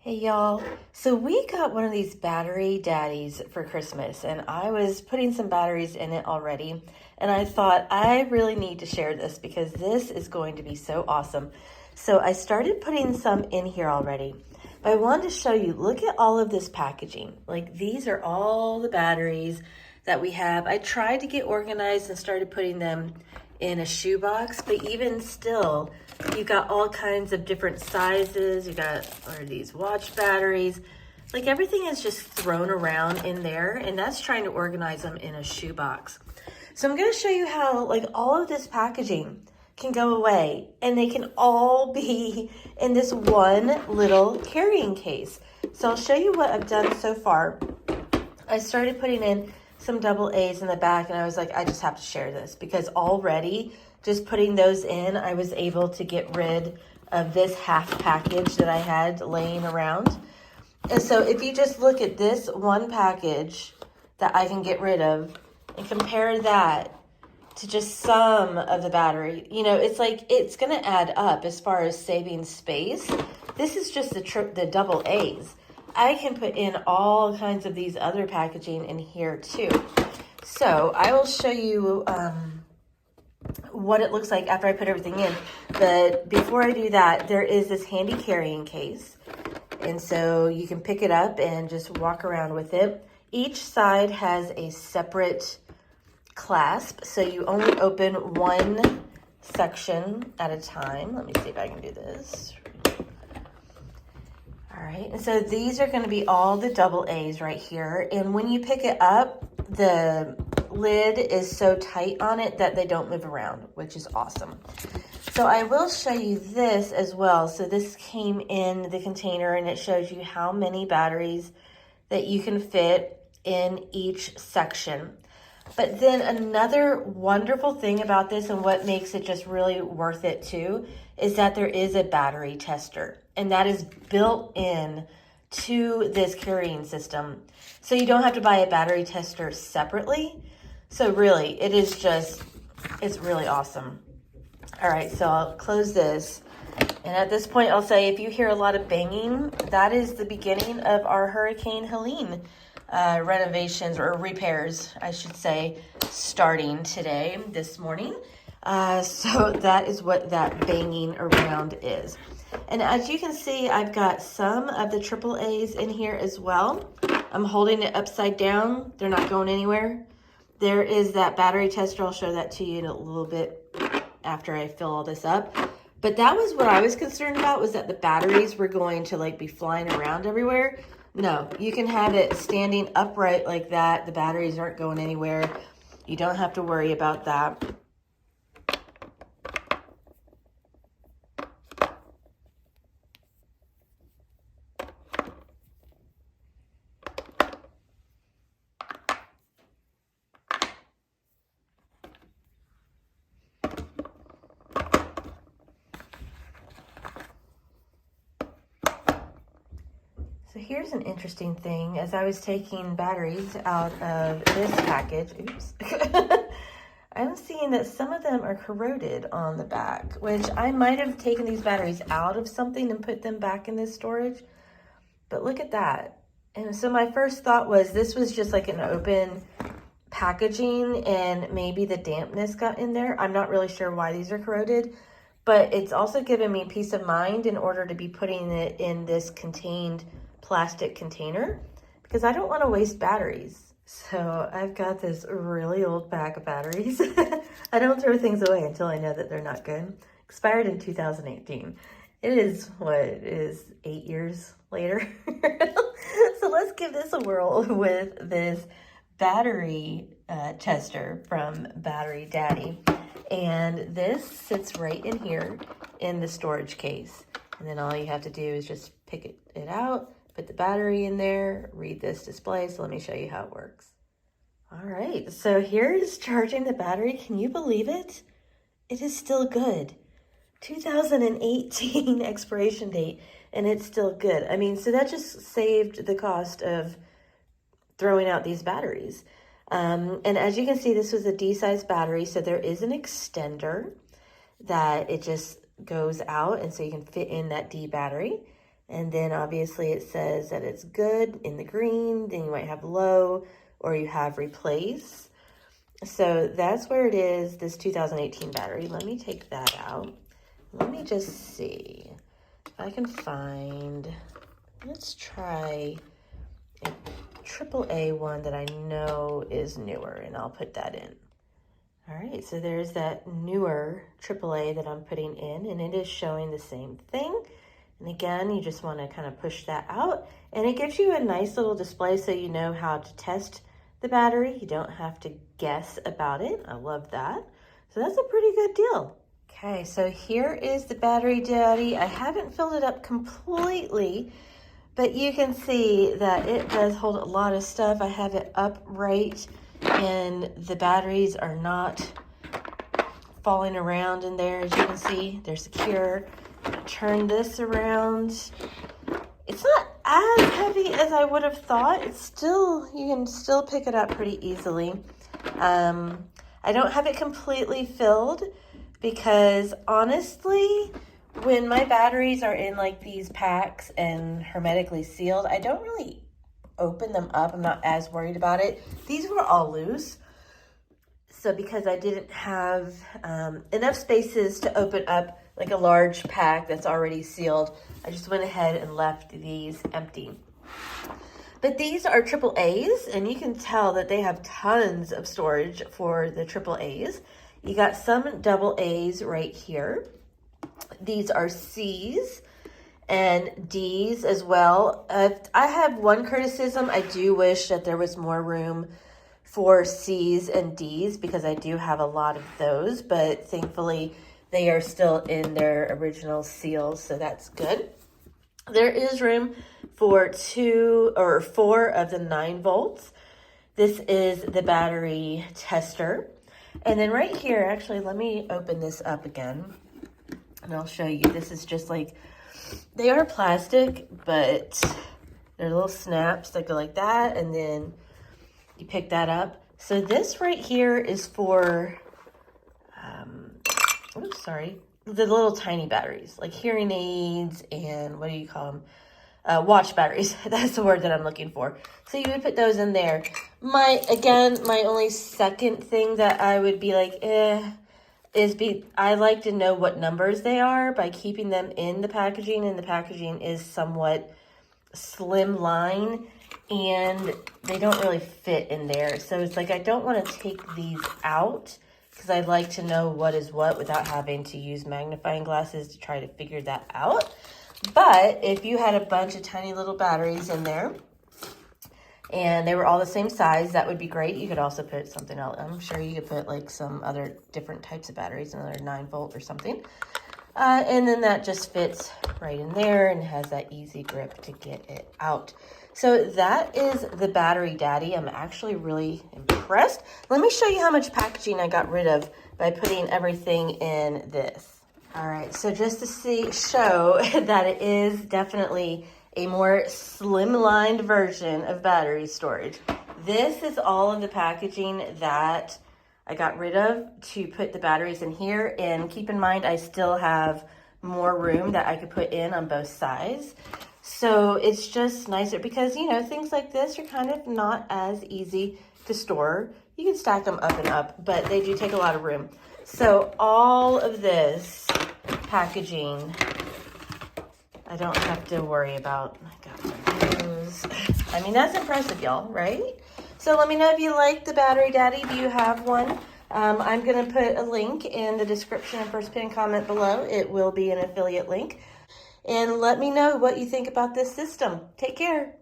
Hey y'all. So we got one of these battery daddies for Christmas, and I was putting some batteries in it already. And I thought I really need to share this because this is going to be so awesome. So I started putting some in here already. But I wanted to show you, look at all of this packaging. Like these are all the batteries that we have. I tried to get organized and started putting them in a shoebox, but even still, you got all kinds of different sizes. You got these watch batteries. Like everything is just thrown around in there, and that's trying to organize them in a shoebox. So I'm going to show you how like all of this packaging can go away, and they can all be in this one little carrying case. So I'll show you what I've done so far. I started putting in some double A's in the back, and I was like, I just have to share this because already just putting those in, I was able to get rid of this half package that I had laying around. And so if you just look at this one package that I can get rid of and compare that to just some of the battery, you know, it's like, it's going to add up as far as saving space. This is just the double A's. I can put in all kinds of these other packaging in here too. So I will show you what it looks like after I put everything in. But before I do that, there is this handy carrying case. And so you can pick it up and just walk around with it. Each side has a separate clasp. So you only open one section at a time. Let me see if I can do this. All right, and so these are going to be all the double A's right here. And when you pick it up, the lid is so tight on it that they don't move around, which is awesome. So I will show you this as well. So this came in the container, and it shows you how many batteries that you can fit in each section. But then another wonderful thing about this, and what makes it just really worth it too, is that there is a battery tester, and that is built in to this carrying system. So you don't have to buy a battery tester separately. So really, it's really awesome. All right, so I'll close this. And at this point, I'll say if you hear a lot of banging, that is the beginning of our Hurricane Helene renovations, or repairs, I should say, starting today, this morning. So that is what that banging around is. And as you can see, I've got some of the triple A's in here as well. I'm holding it upside down. They're not going anywhere. There is that battery tester. I'll show that to you in a little bit after I fill all this up. But that was what I was concerned about, was that the batteries were going to like be flying around everywhere. No, you can have it standing upright like that. The batteries aren't going anywhere. You don't have to worry about that. So here's an interesting thing. As I was taking batteries out of this package, oops, I'm seeing that some of them are corroded on the back, which I might have taken these batteries out of something and put them back in this storage. But look at that. And so my first thought was this was just like an open packaging and maybe the dampness got in there. I'm not really sure why these are corroded, but it's also given me peace of mind in order to be putting it in this contained plastic container, because I don't want to waste batteries. So I've got this really old pack of batteries. I don't throw things away until I know that they're not good. Expired in 2018. It is, what, it is 8 years later. So let's give this a whirl with this battery tester from Battery Daddy. And this sits right in here in the storage case. And then all you have to do is just pick it out, put the battery in there, read this display. So let me show you how it works. All right, so here's charging the battery. Can you believe it? It is still good. 2018 expiration date, and it's still good. I mean, so that just saved the cost of throwing out these batteries. And as you can see, this was a D-size battery, so there is an extender that it just goes out, and so you can fit in that D battery. And then obviously it says that it's good in the green, then you might have low, or you have replace. So that's where it is, this 2018 battery. Let me take that out. Let me just see if I can find, let's try a AAA one that I know is newer, and I'll put that in. All right, so there's that newer AAA that I'm putting in, and it is showing the same thing. And again, you just want to kind of push that out, and it gives you a nice little display so you know how to test the battery. You don't have to guess about it. I love that. So that's a pretty good deal. Okay, so here is the Battery Daddy. I haven't filled it up completely, but you can see that it does hold a lot of stuff. I have it upright, and the batteries are not falling around in there. As you can see, they're secure. Turn this around. It's not as heavy as I would have thought. It's still, you can still pick it up pretty easily. I don't have it completely filled because honestly, when my batteries are in like these packs and hermetically sealed, I don't really open them up. I'm not as worried about it. These were all loose. So because I didn't have enough spaces to open up like a large pack that's already sealed, I just went ahead and left these empty. But these are AAAs, and you can tell that they have tons of storage for the AAAs. You got some AAs right here. These are C's and D's as well. I have one criticism. I do wish that there was more room for C's and D's because I do have a lot of those, but thankfully they are still in their original seals, so that's good. There is room for 2 or 4 of the 9 volts. This is the battery tester. And then right here, actually, let me open this up again and I'll show you. This is just like, they are plastic, but they're little snaps that go like that, and then you pick that up. So this right here is for, the little tiny batteries, like hearing aids and what do you call them? Watch batteries. That's the word that I'm looking for. So you would put those in there. My only second thing that I would be like, I like to know what numbers they are by keeping them in the packaging, and the packaging is somewhat slim line and they don't really fit in there. So it's like, I don't want to take these out because I like to know what is what without having to use magnifying glasses to try to figure that out. But if you had a bunch of tiny little batteries in there and they were all the same size, that would be great. You could also put something else. I'm sure you could put like some other different types of batteries, another 9 volt or something. And then that just fits right in there and has that easy grip to get it out. So that is the Battery Daddy. I'm actually really impressed. Let me show you how much packaging I got rid of by putting everything in this. All right, so just to show that it is definitely a more slimlined version of battery storage. This is all of the packaging that I got rid of to put the batteries in here. And keep in mind, I still have more room that I could put in on both sides. So it's just nicer because, you know, things like this are kind of not as easy to store. You can stack them up and up, but they do take a lot of room. So all of this packaging, I don't have to worry about. I got those. I mean, that's impressive, y'all, right? So let me know if you like the Battery Daddy. Do you have one? I'm going to put a link in the description and first pinned comment below. It will be an affiliate link. And let me know what you think about this system. Take care.